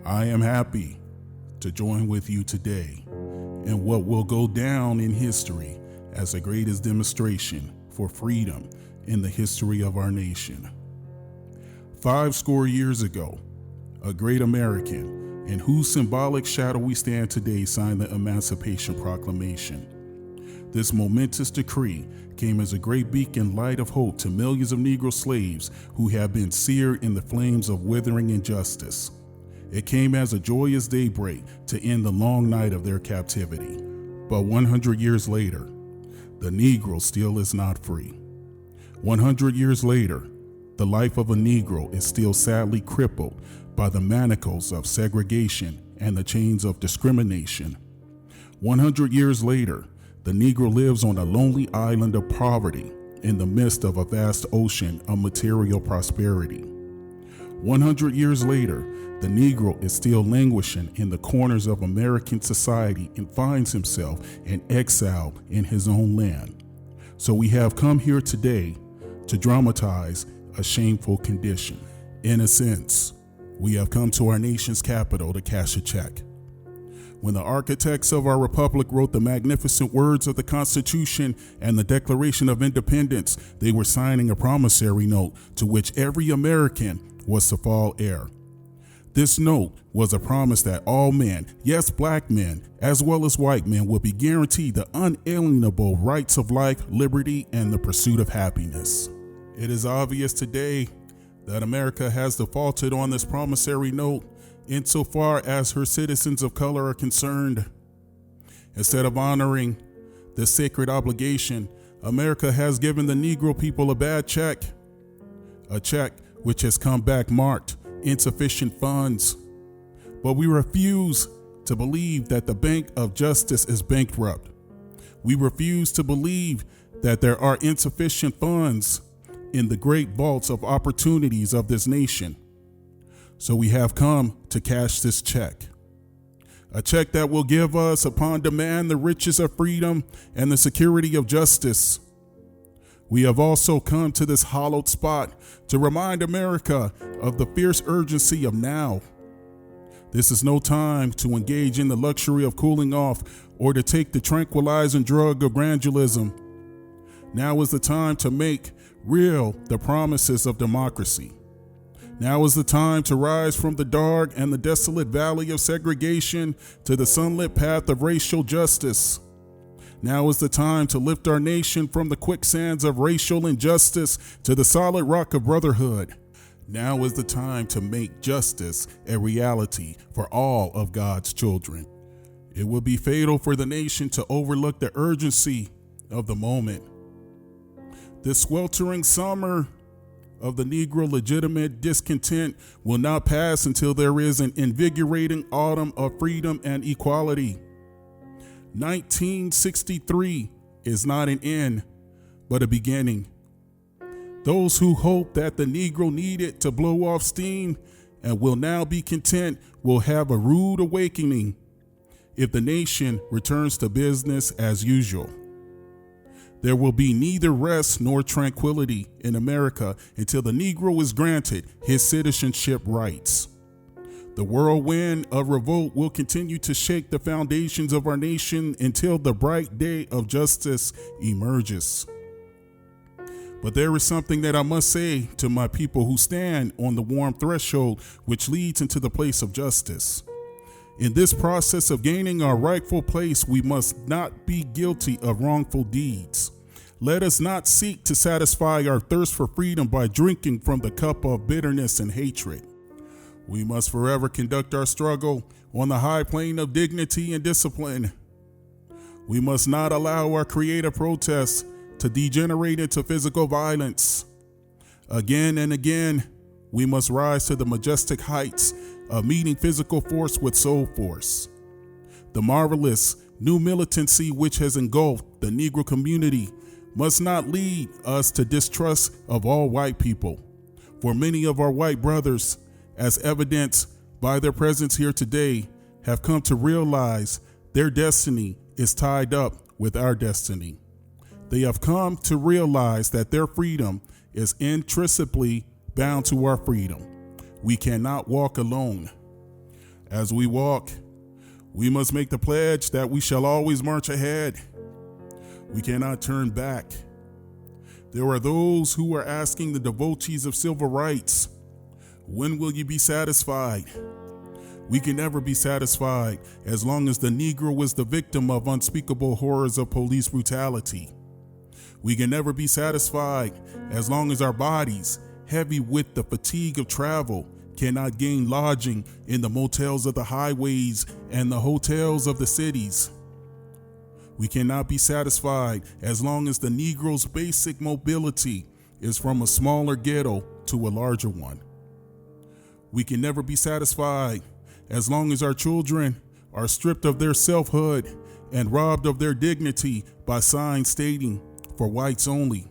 I am happy to join with you today in what will go down in history as the greatest demonstration for freedom in the history of our nation. 50 years ago, a great American in whose symbolic shadow we stand today signed the Emancipation Proclamation. This momentous decree came as a great beacon light of hope to millions of Negro slaves who have been seared in the flames of withering injustice. It came as a joyous daybreak to end the long night of their captivity. But 100 years later, the Negro still is not free. 100 years later, the life of a Negro is still sadly crippled by the manacles of segregation and the chains of discrimination. 100 years later, the Negro lives on a lonely island of poverty in the midst of a vast ocean of material prosperity. 100 years later, the Negro is still languishing in the corners of American society and finds himself in exile in his own land. So we have come here today to dramatize a shameful condition. In a sense, we have come to our nation's capital to cash a check. When the architects of our republic wrote the magnificent words of the Constitution and the Declaration of Independence, they were signing a promissory note to which every American was to fall heir. This note was a promise that all men, yes, black men, as well as white men, would be guaranteed the unalienable rights of life, liberty, and the pursuit of happiness. It is obvious today that America has defaulted on this promissory note insofar as her citizens of color are concerned. Instead of honoring this sacred obligation, America has given the Negro people a bad check, a check which has come back marked insufficient funds. But we refuse to believe that the Bank of Justice is bankrupt. We refuse to believe that there are insufficient funds in the great vaults of opportunities of this nation. So we have come to cash this check. A check that will give us upon demand the riches of freedom and the security of justice. We have also come to this hallowed spot to remind America of the fierce urgency of now. This is no time to engage in the luxury of cooling off or to take the tranquilizing drug of grandulism. Now is the time to make real the promises of democracy. Now is the time to rise from the dark and the desolate valley of segregation to the sunlit path of racial justice. Now is the time to lift our nation from the quicksands of racial injustice to the solid rock of brotherhood. Now is the time to make justice a reality for all of God's children. It would be fatal for the nation to overlook the urgency of the moment. This sweltering summer of the Negro legitimate discontent will not pass until there is an invigorating autumn of freedom and equality. 1963 is not an end, but a beginning. Those who hope that the Negro needed to blow off steam and will now be content will have a rude awakening if the nation returns to business as usual. There will be neither rest nor tranquility in America until the Negro is granted his citizenship rights. The whirlwind of revolt will continue to shake the foundations of our nation until the bright day of justice emerges. But there is something that I must say to my people who stand on the warm threshold which leads into the place of justice. In this process of gaining our rightful place, we must not be guilty of wrongful deeds. Let us not seek to satisfy our thirst for freedom by drinking from the cup of bitterness and hatred. We must forever conduct our struggle on the high plane of dignity and discipline. We must not allow our creative protests to degenerate into physical violence. Again and again, we must rise to the majestic heights of meeting physical force with soul force. The marvelous new militancy which has engulfed the Negro community must not lead us to distrust of all white people. For many of our white brothers, as evidenced by their presence here today, have come to realize their destiny is tied up with our destiny. They have come to realize that their freedom is intrinsically bound to our freedom. We cannot walk alone. As we walk, we must make the pledge that we shall always march ahead. We cannot turn back. There are those who are asking the devotees of civil rights, when will you be satisfied? We can never be satisfied as long as the Negro is the victim of unspeakable horrors of police brutality. We can never be satisfied as long as our bodies, heavy with the fatigue of travel, cannot gain lodging in the motels of the highways and the hotels of the cities. We cannot be satisfied as long as the Negro's basic mobility is from a smaller ghetto to a larger one. We can never be satisfied as long as our children are stripped of their selfhood and robbed of their dignity by signs stating, "For whites only."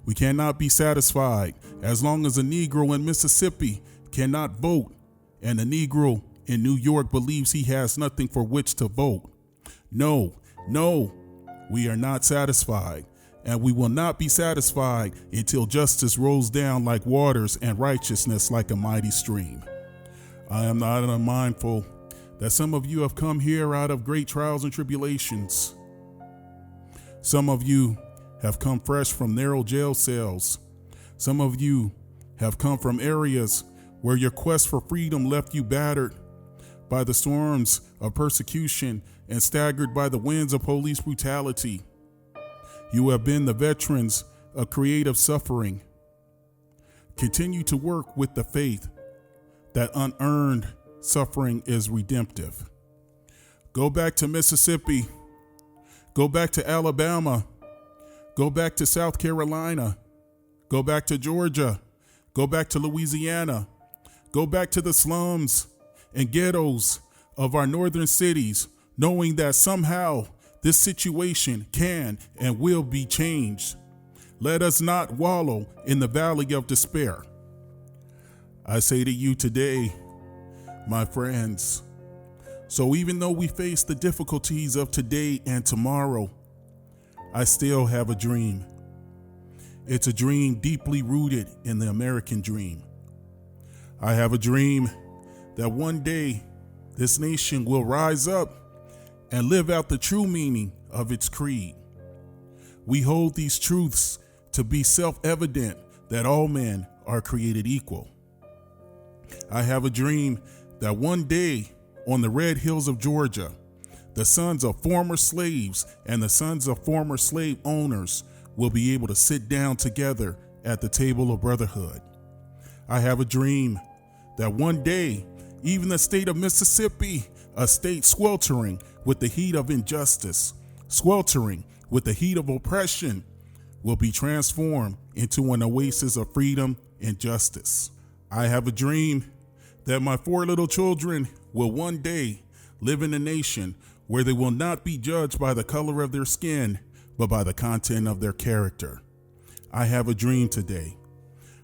We cannot be satisfied as long as a Negro in Mississippi cannot vote and a Negro in New York believes he has nothing for which to vote. No, we are not satisfied, and we will not be satisfied until justice rolls down like waters and righteousness like a mighty stream. I am not unmindful that some of you have come here out of great trials and tribulations. Some of you have come fresh from narrow jail cells. Some of you have come from areas where your quest for freedom left you battered by the storms of persecution and staggered by the winds of police brutality. You have been the veterans of creative suffering. Continue to work with the faith that unearned suffering is redemptive. Go back to Mississippi. Go back to Alabama. Go back to South Carolina. Go back to Georgia. Go back to Louisiana. Go back to the slums and ghettos of our northern cities, knowing that somehow this situation can and will be changed. Let us not wallow in the valley of despair. I say to you today, my friends, so even though we face the difficulties of today and tomorrow, I still have a dream. It's a dream deeply rooted in the American dream. I have a dream that one day this nation will rise up and live out the true meaning of its creed. We hold these truths to be self-evident that all men are created equal. I have a dream that one day on the red hills of Georgia, the sons of former slaves and the sons of former slave owners will be able to sit down together at the table of brotherhood. I have a dream that one day, even the state of Mississippi, a state sweltering with the heat of injustice, sweltering with the heat of oppression, will be transformed into an oasis of freedom and justice. I have a dream that my 4 little children will one day live in a nation where they will not be judged by the color of their skin, but by the content of their character. I have a dream today.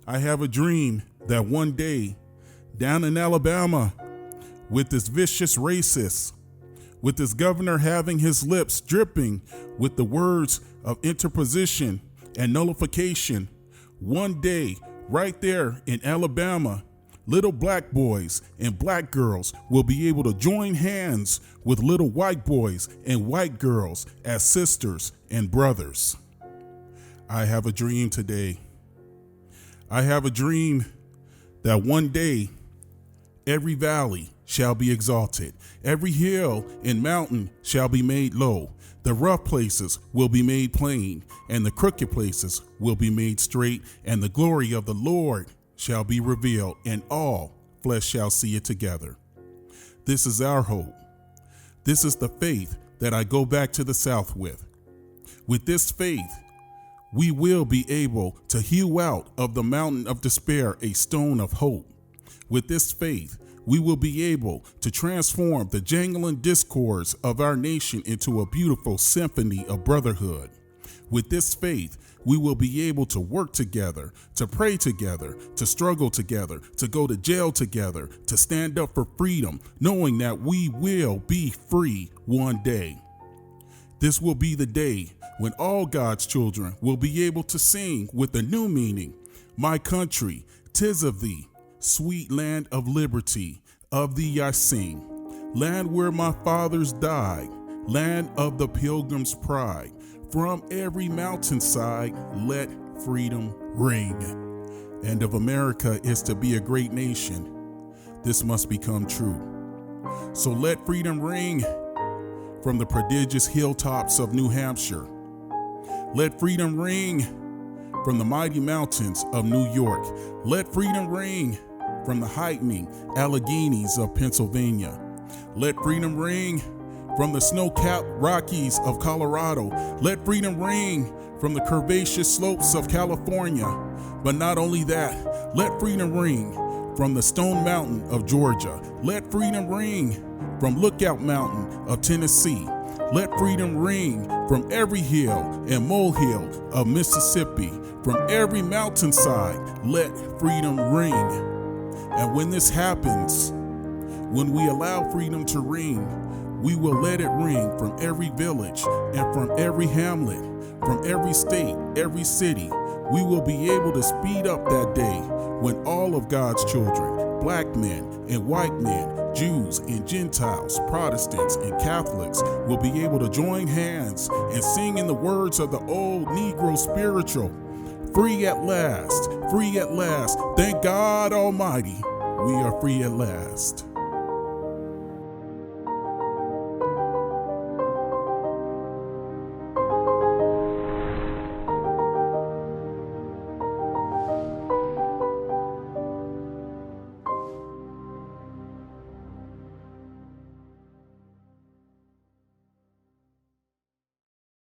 I have a dream that one day, down in Alabama, with this vicious racist, with this governor having his lips dripping with the words of interposition and nullification, one day, right there in Alabama, little black boys and black girls will be able to join hands with little white boys and white girls as sisters and brothers. I have a dream today. I have a dream that one day every valley shall be exalted, every hill and mountain shall be made low, the rough places will be made plain, and the crooked places will be made straight, and the glory of the Lord shall be revealed, and all flesh shall see it together. This is our hope. This is the faith that I go back to the South with. With this faith, we will be able to hew out of the mountain of despair a stone of hope. With this faith, we will be able to transform the jangling discords of our nation into a beautiful symphony of brotherhood. With this faith, we will be able to work together, to pray together, to struggle together, to go to jail together, to stand up for freedom, knowing that we will be free one day. This will be the day when all God's children will be able to sing with a new meaning, "My country, 'tis of thee, sweet land of liberty, of thee I sing, land where my fathers died, land of the pilgrim's pride. From every mountainside, let freedom ring. And if America is to be a great nation, this must become true. So let freedom ring from the prodigious hilltops of New Hampshire. Let freedom ring from the mighty mountains of New York. Let freedom ring from the heightening Alleghenies of Pennsylvania. Let freedom ring from the snow-capped Rockies of Colorado. Let freedom ring from the curvaceous slopes of California. But not only that, let freedom ring from the Stone Mountain of Georgia. Let freedom ring from Lookout Mountain of Tennessee. Let freedom ring from every hill and molehill of Mississippi. From every mountainside, let freedom ring. And when this happens, when we allow freedom to ring, we will let it ring from every village and from every hamlet, from every state, every city. We will be able to speed up that day when all of God's children, black men and white men, Jews and Gentiles, Protestants and Catholics, will be able to join hands and sing in the words of the old Negro spiritual, free at last, thank God Almighty, we are free at last.